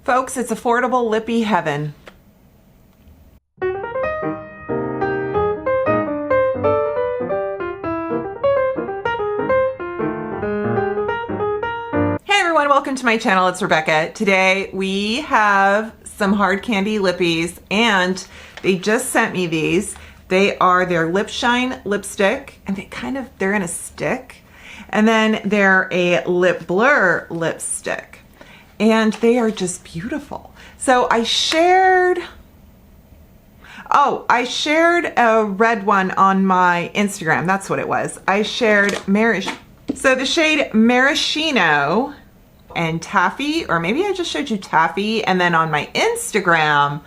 Folks, it's affordable lippy heaven. Hey everyone, welcome to my channel. It's Rebecca. Today we have some hard candy lippies and they just sent me these. They are their Lip Shine lipstick and they're in a stick. And then they're a lip blur lipstick. And they are just beautiful. So I shared a red one on my Instagram. That's what it was. I shared so the shade Maraschino and Taffy, or maybe I just showed you Taffy, and then on my Instagram,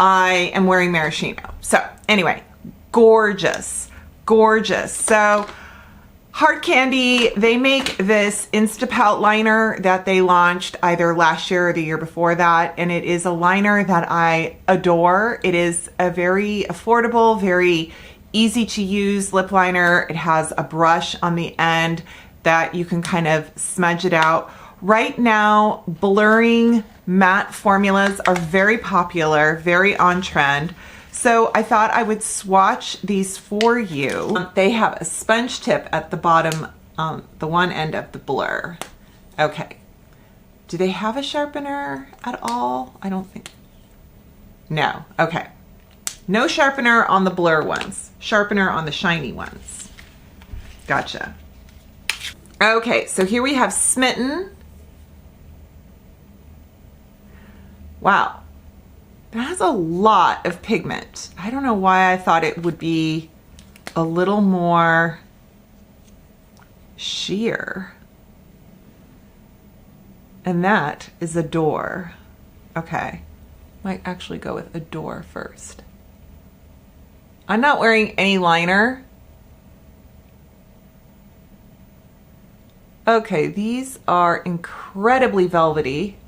I am wearing Maraschino. So anyway, gorgeous, gorgeous. So Hard Candy, they make this Instapout liner that they launched either last year or the year before that, and it is a liner that I adore. It is a very affordable, very easy to use lip liner. It has a brush on the end that you can kind of smudge it out. Right now, blurring matte formulas are very popular, very on trend. So I thought I would swatch these for you. They have a sponge tip at the bottom, the one end of the blur. Okay. Do they have a sharpener at all? I don't think. No. Okay. No sharpener on the blur ones. Sharpener on the shiny ones. Gotcha. Okay, so here we have Smitten. Wow. That has a lot of pigment. I don't know why I thought it would be a little more sheer. And that is Adore. Okay. Might actually go with Adore first. I'm not wearing any liner. Okay, these are incredibly velvety.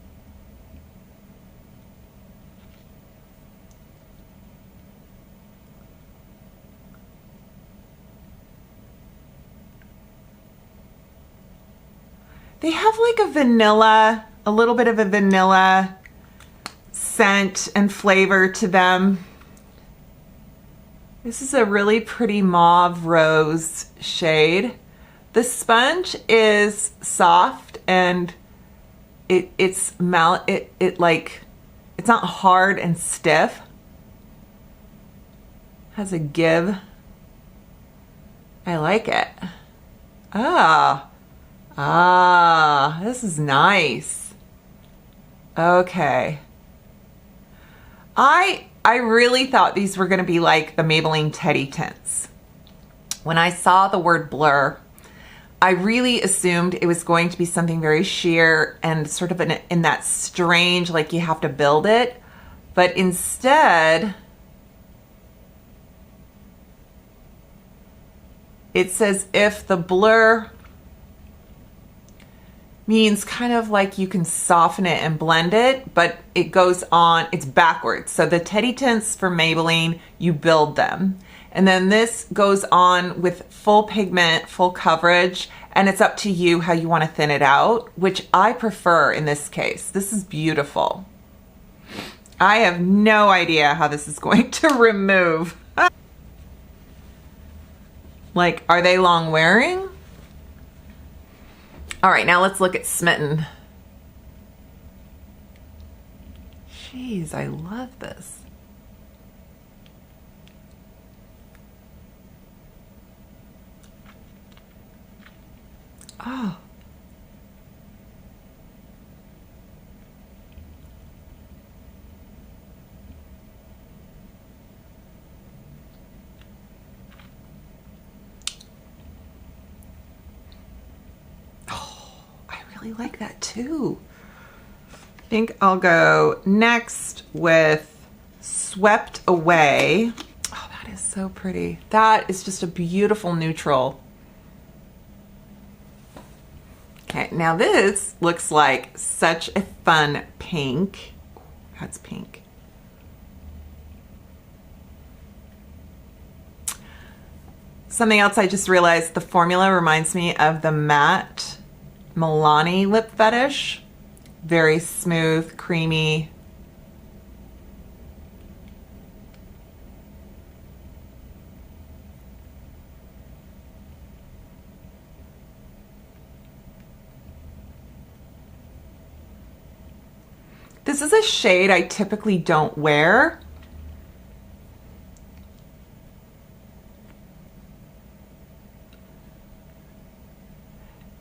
They have like a little bit of a vanilla scent and flavor to them. This is a really pretty mauve rose shade. The sponge is soft and it's not hard and stiff. Has a give. I like it. This is nice. Okay. I really thought these were going to be like the Maybelline Teddy Tints. When I saw the word blur, I really assumed it was going to be something very sheer and sort of in that strange, like you have to build it. But instead, it says if the blur means kind of like you can soften it and blend it, but it goes on, it's backwards. So the Teddy Tints for Maybelline, you build them. And then this goes on with full pigment, full coverage, and it's up to you how you want to thin it out, which I prefer in this case. This is beautiful. I have no idea how this is going to remove. Like, are they long wearing? All right, now let's look at Smitten. Jeez, I love this. Oh. Like that too. I think I'll go next with Swept Away. Oh, that is so pretty. That is just a beautiful neutral. Okay, now this looks like such a fun pink. That's pink. Something else I just realized, the formula reminds me of the matte Milani Lip Fetish. very smooth, creamy. This is a shade I typically don't wear.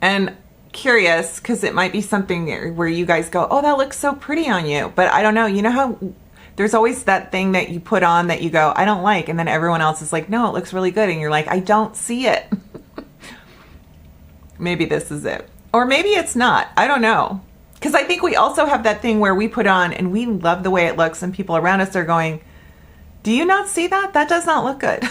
And curious, because it might be something where you guys go, oh, that looks so pretty on you. But I don't know. You know how there's always that thing that you put on that you go, I don't like. And then everyone else is like, no, it looks really good. And you're like, I don't see it. Maybe this is it. Or maybe it's not. I don't know. Because I think we also have that thing where we put on and we love the way it looks and people around us are going, do you not see that? That does not look good.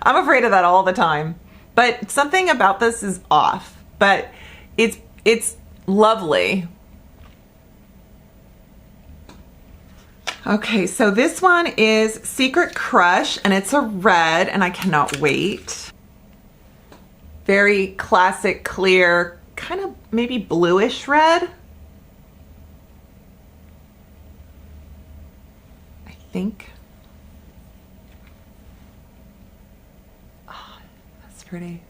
I'm afraid of that all the time. But something about this is off. But it's lovely. Okay, so this one is Secret Crush and it's a red and I cannot wait. Very classic, clear, kind of maybe bluish red. I think. Oh, that's pretty.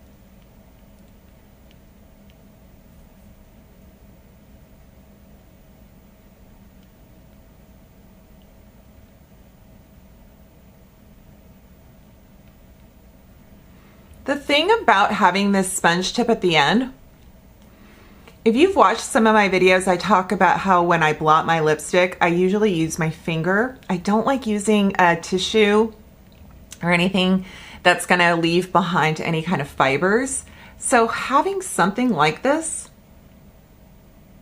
The thing about having this sponge tip at the end, if you've watched some of my videos, I talk about how when I blot my lipstick, I usually use my finger. I don't like using a tissue or anything that's gonna leave behind any kind of fibers. So having something like this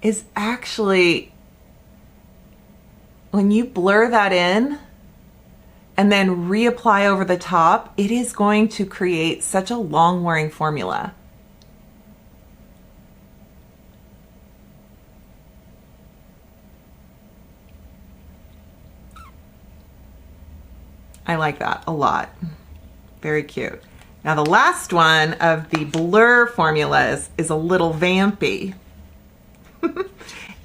is actually, when you blur that in, and then reapply over the top, it is going to create such a long wearing formula. I like that a lot. Very cute. Now the last one of the blur formulas is a little vampy.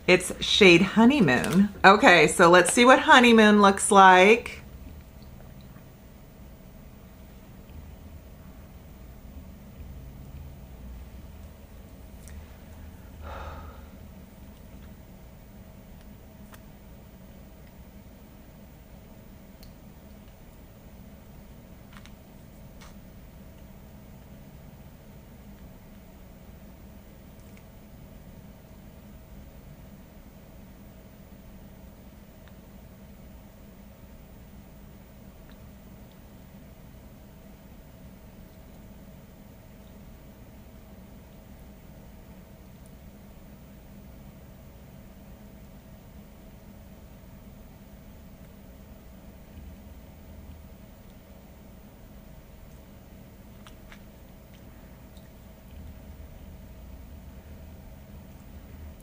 It's shade Honeymoon. Okay, so let's see what Honeymoon looks like.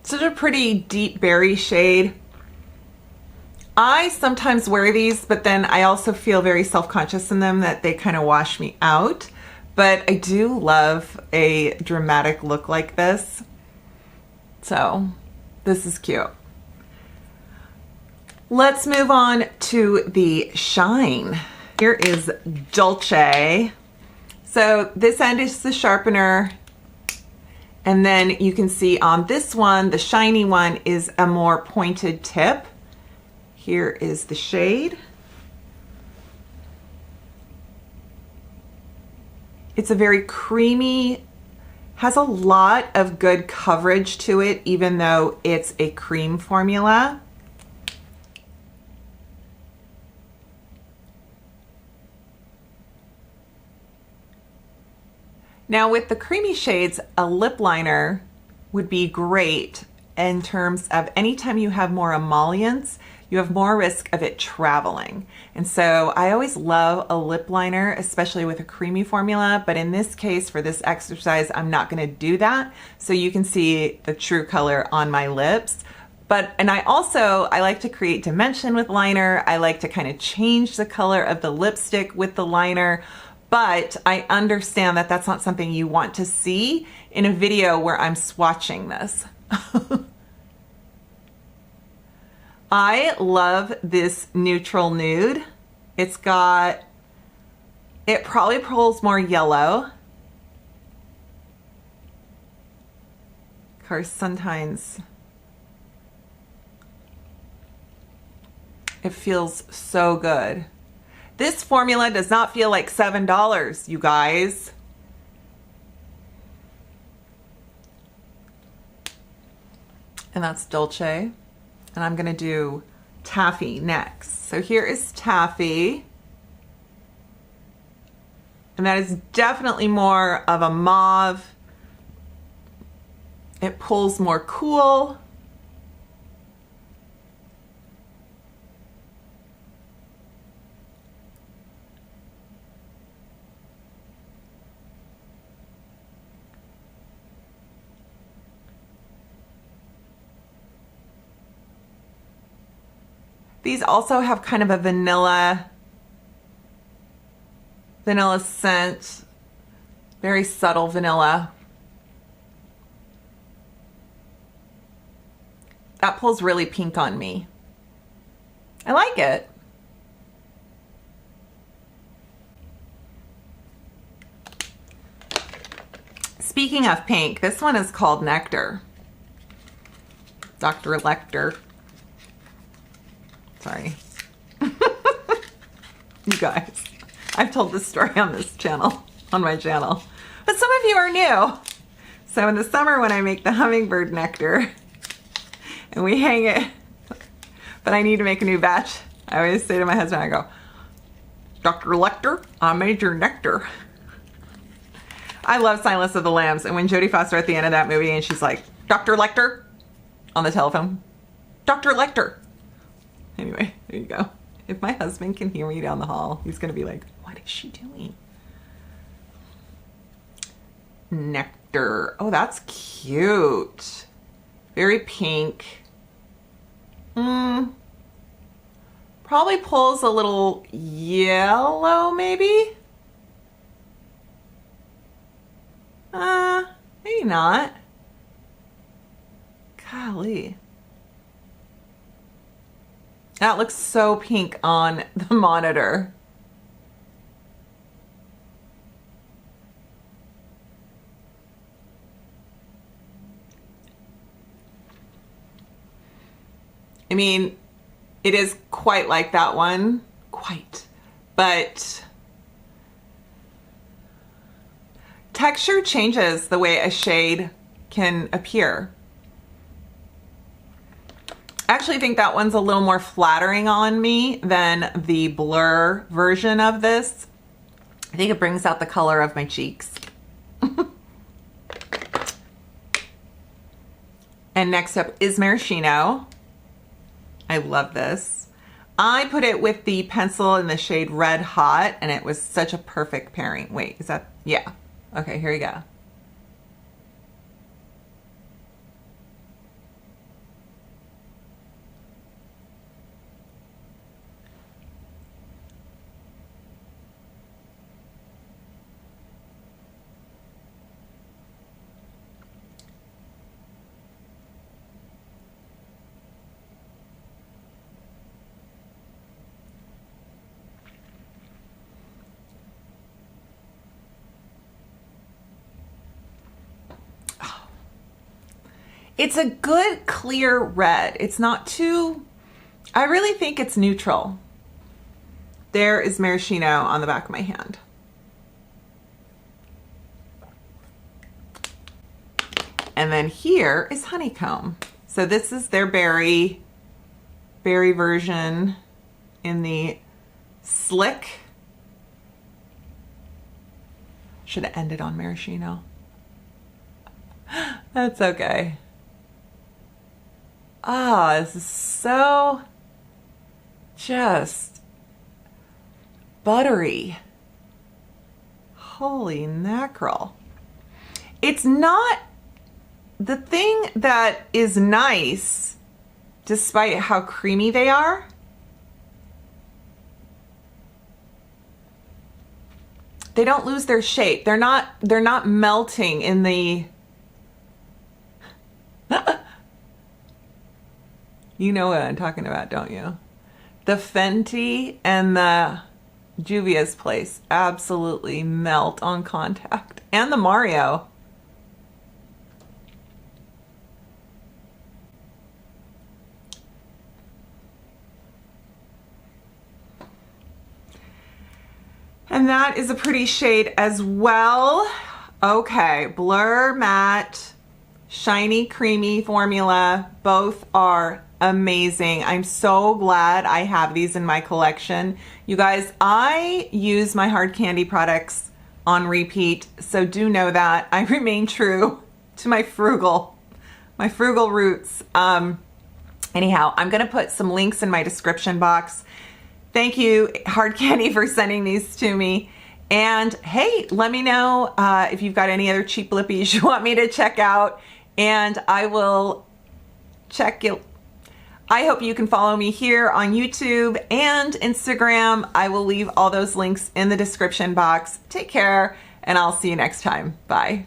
Such a pretty deep berry shade. I sometimes wear these, but then I also feel very self-conscious in them that they kind of wash me out. But I do love a dramatic look like this. So this is cute. Let's move on to the shine. Here is Dolce. So this end is the sharpener. And then you can see on this one, the shiny one is a more pointed tip. Here is the shade. It's a very creamy, has a lot of good coverage to it, even though it's a cream formula. Now with the creamy shades, a lip liner would be great in terms of anytime you have more emollients, you have more risk of it traveling. And so I always love a lip liner, especially with a creamy formula, but in this case, for this exercise, I'm not gonna do that. So you can see the true color on my lips. And I like to create dimension with liner. I like to kind of change the color of the lipstick with the liner. But I understand that that's not something you want to see in a video where I'm swatching this. I love this neutral nude. It probably pulls more yellow. Of course, sometimes it feels so good. This formula does not feel like $7, you guys. And that's Dolce. And I'm gonna do Taffy next. So here is Taffy. And that is definitely more of a mauve. It pulls more cool. These also have kind of a vanilla scent, very subtle vanilla. That pulls really pink on me. I like it. Speaking of pink, this one is called Nectar. Dr. Lecter. Sorry. You guys, I've told this story on this channel, on my channel, but some of you are new. So in the summer when I make the hummingbird nectar and we hang it, but I need to make a new batch, I always say to my husband, I go, Dr. Lecter, I made your nectar. I love Silence of the Lambs, and when Jodie Foster at the end of that movie and she's like, Dr. Lecter, on the telephone, Dr. Lecter. Anyway, there you go. If my husband can hear me down the hall, he's gonna be like, what is she doing? Nectar. Oh, that's cute. Very pink. Probably pulls a little yellow, maybe? Maybe not. Golly. That looks so pink on the monitor. I mean, it is quite like that one, but texture changes the way a shade can appear. I actually think that one's a little more flattering on me than the blur version of this. I think it brings out the color of my cheeks. And next up is Maraschino. I love this. I put it with the pencil in the shade Red Hot, and it was such a perfect pairing. Wait, is that, yeah. Okay, here we go. It's a good clear red. It's not too, I really think it's neutral. There is Maraschino on the back of my hand. And then here is Honeycomb. So this is their berry version in the Slick. Should have ended on Maraschino. That's okay. Ah, this is so just buttery. Holy mackerel. It's not the thing that is nice, despite how creamy they are. They don't lose their shape. They're not melting in the You know what I'm talking about, don't you? The Fenty and the Juvia's Place absolutely melt on contact. And the Mario. And that is a pretty shade as well. Okay, Blur Matte, Shiny Creamy formula. Both are amazing. I'm so glad I have these in my collection. You guys, I use my hard candy products on repeat, so do know that. I remain true to my frugal roots. Anyhow, I'm gonna put some links in my description box. Thank you, Hard Candy, for sending these to me. And hey, let me know if you've got any other cheap lippies you want me to check out, and I will check it. I hope you can follow me here on YouTube and Instagram. I will leave all those links in the description box. Take care, and I'll see you next time. Bye.